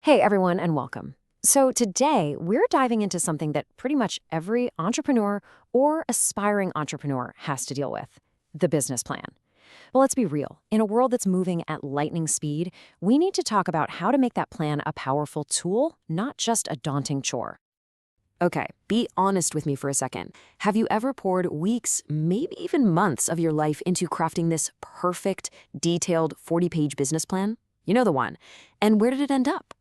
Hey everyone, and welcome. So, today we're diving into something that pretty much every entrepreneur or aspiring entrepreneur has to deal with: the business plan. Well, let's be real. In a world that's moving at lightning speed, we need to talk about how to make that plan a powerful tool, not just a daunting chore. Okay, be honest with me for a second. Have you ever poured weeks, maybe even months of your life into crafting this perfect, detailed 40-page business plan? You know the one. And where did it end up?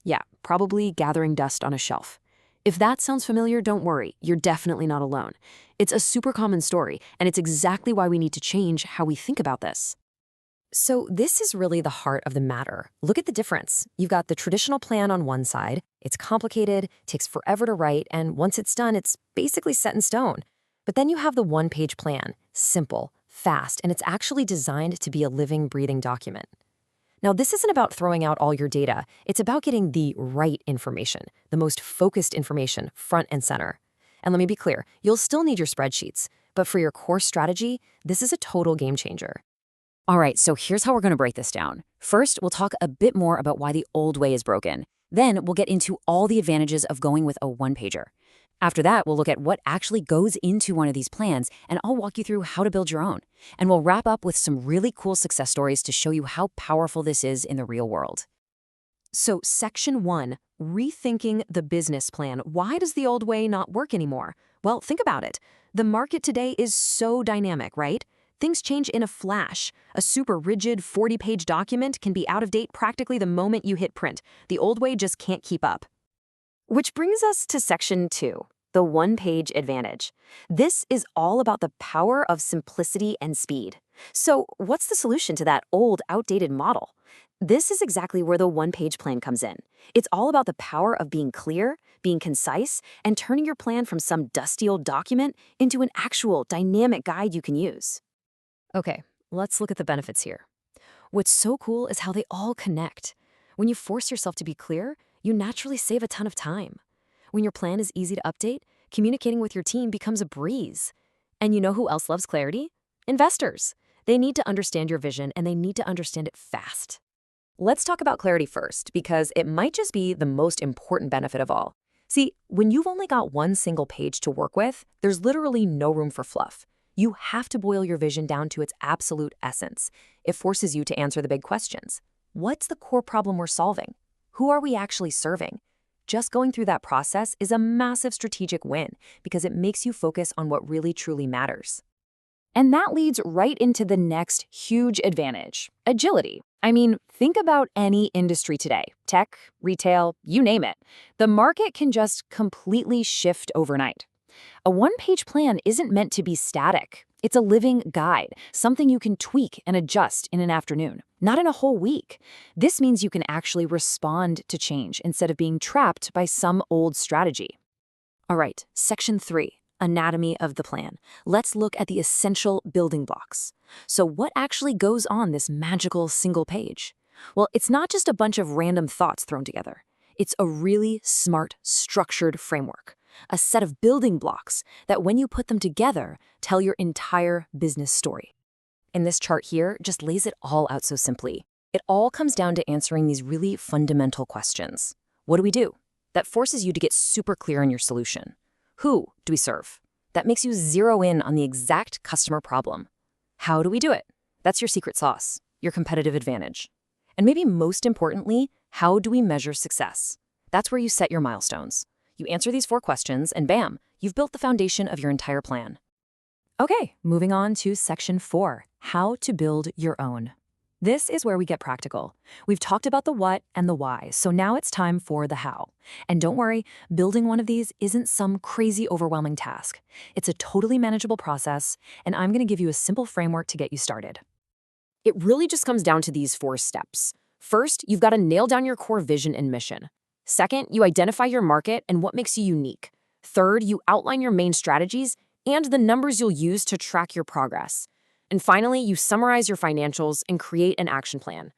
Yeah, probably gathering dust on a shelf. If that sounds familiar, don't worry, you're definitely not alone. It's a super common story, and it's exactly why we need to change how we think about this. So, this is really the heart of the matter. Look at the difference. You've got the traditional plan on one side. It's complicated, takes forever to write, and once it's done, it's basically set in stone. But then you have the one-page plan, simple, fast, and it's actually designed to be a living, breathing document. Now, this isn't about throwing out all your data. It's about getting the right information, the most focused information, front and center. And let me be clear, you'll still need your spreadsheets, but for your core strategy, this is a total game changer. All right, so here's how we're going to break this down. First, we'll talk a bit more about why the old way is broken. Then, we'll get into all the advantages of going with a one-pager. After that, we'll look at what actually goes into one of these plans, and I'll walk you through how to build your own. And we'll wrap up with some really cool success stories to show you how powerful this is in the real world. So, Section 1, rethinking the business plan. Why does the old way not work anymore? Well, think about it. The market today is so dynamic, right? Things change in a flash. A super rigid 40-page document can be out of date practically the moment you hit print. The old way just can't keep up. Which brings us to Section 2, the one-page advantage. This is all about the power of simplicity and speed. So, what's the solution to that old, outdated model? This is exactly where the one-page plan comes in. It's all about the power of being clear, being concise, and turning your plan from some dusty old document into an actual dynamic guide you can use. Okay, let's look at the benefits here. What's so cool is how they all connect. When you force yourself to be clear, you naturally save a ton of time. When your plan is easy to update, communicating with your team becomes a breeze. And you know who else loves clarity? Investors. They need to understand your vision, and they need to understand it fast. Let's talk about clarity first, because it might just be the most important benefit of all. See, when you've only got one single page to work with, there's literally no room for fluff. You have to boil your vision down to its absolute essence. It forces you to answer the big questions. What's the core problem we're solving? Who are we actually serving? Just going through that process is a massive strategic win because it makes you focus on what really truly matters. And that leads right into the next huge advantage: agility. I mean, think about any industry today: tech, retail, you name it. The market can just completely shift overnight. A one-page plan isn't meant to be static. It's a living guide, something you can tweak and adjust in an afternoon, not in a whole week. This means you can actually respond to change instead of being trapped by some old strategy. All right, Section 3, anatomy of the plan. Let's look at the essential building blocks. So what actually goes on this magical single page? Well, it's not just a bunch of random thoughts thrown together. It's a really smart, structured framework. A set of building blocks that, when you put them together, tell your entire business story. And this chart here just lays it all out so simply. It all comes down to answering these really fundamental questions. What do we do? That forces you to get super clear on your solution. Who do we serve? That makes you zero in on the exact customer problem. How do we do it? That's your secret sauce, your competitive advantage. And maybe most importantly, how do we measure success? That's where you set your milestones. You answer these 4 questions, and bam, you've built the foundation of your entire plan. Okay, moving on to Section 4, how to build your own. This is where we get practical. We've talked about the what and the why, so now it's time for the how. And don't worry, building one of these isn't some crazy overwhelming task. It's a totally manageable process, and I'm going to give you a simple framework to get you started. It really just comes down to these 4 steps. First, you've got to nail down your core vision and mission. Second, you identify your market and what makes you unique. Third, you outline your main strategies and the numbers you'll use to track your progress. And finally, you summarize your financials and create an action plan.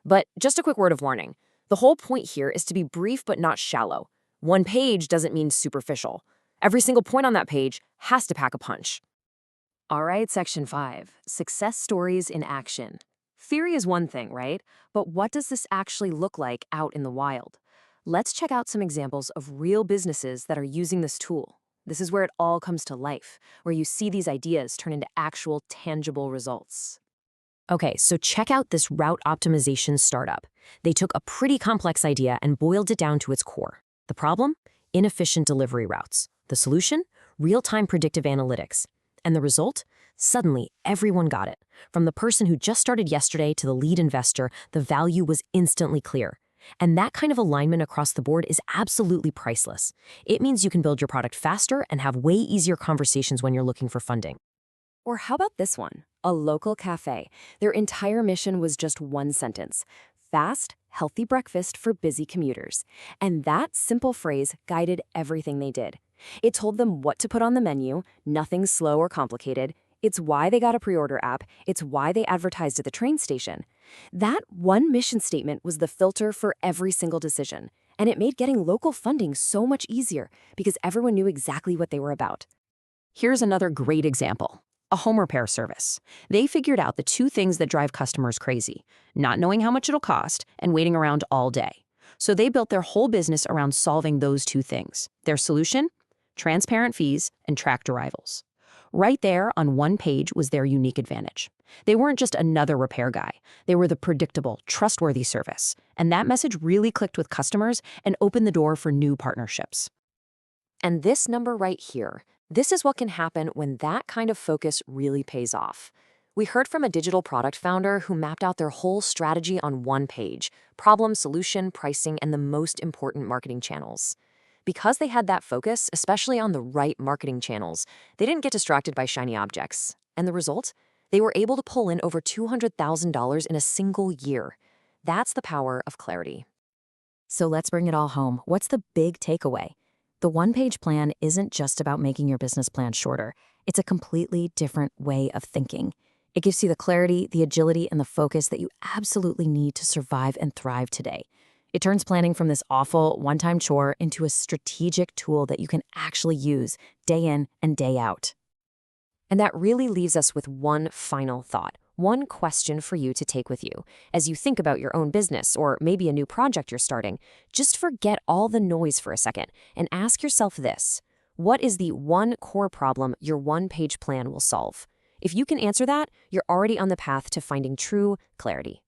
But just a quick word of warning. The whole point here is to be brief but not shallow. One page doesn't mean superficial. Every single point on that page has to pack a punch. All right, Section 5, success stories in action. Theory is one thing, right? But what does this actually look like out in the wild? Let's check out some examples of real businesses that are using this tool. This is where it all comes to life, where you see these ideas turn into actual tangible results. Okay, so check out this route optimization startup. They took a pretty complex idea and boiled it down to its core. The problem? Inefficient delivery routes. The solution? Real-time predictive analytics. And the result? Suddenly, everyone got it. From the person who just started yesterday to the lead investor, the value was instantly clear. And that kind of alignment across the board is absolutely priceless. It means you can build your product faster and have way easier conversations when you're looking for funding. Or how about this one? A local cafe. Their entire mission was just one sentence: fast, healthy breakfast for busy commuters. And that simple phrase guided everything they did. It told them what to put on the menu, nothing slow or complicated. It's why they got a pre-order app. It's why they advertised at the train station. That one mission statement was the filter for every single decision. And it made getting local funding so much easier because everyone knew exactly what they were about. Here's another great example. A home repair service. They figured out the two things that drive customers crazy: not knowing how much it'll cost and waiting around all day. So they built their whole business around solving those two things. Their solution? Transparent fees and tracked arrivals. Right there on one page was their unique advantage. They weren't just another repair guy. They were the predictable, trustworthy service. And that message really clicked with customers and opened the door for new partnerships. And this number right here, this is what can happen when that kind of focus really pays off. We heard from a digital product founder who mapped out their whole strategy on one page: problem, solution, pricing, and the most important marketing channels. Because they had that focus, especially on the right marketing channels, they didn't get distracted by shiny objects. And the result? They were able to pull in over $200,000 in a single year. That's the power of clarity. So let's bring it all home. What's the big takeaway? The one-page plan isn't just about making your business plan shorter. It's a completely different way of thinking. It gives you the clarity, the agility, and the focus that you absolutely need to survive and thrive today. It turns planning from this awful, one-time chore into a strategic tool that you can actually use day in and day out. And that really leaves us with one final thought, one question for you to take with you. As you think about your own business or maybe a new project you're starting, just forget all the noise for a second and ask yourself this: what is the one core problem your one-page plan will solve? If you can answer that, you're already on the path to finding true clarity.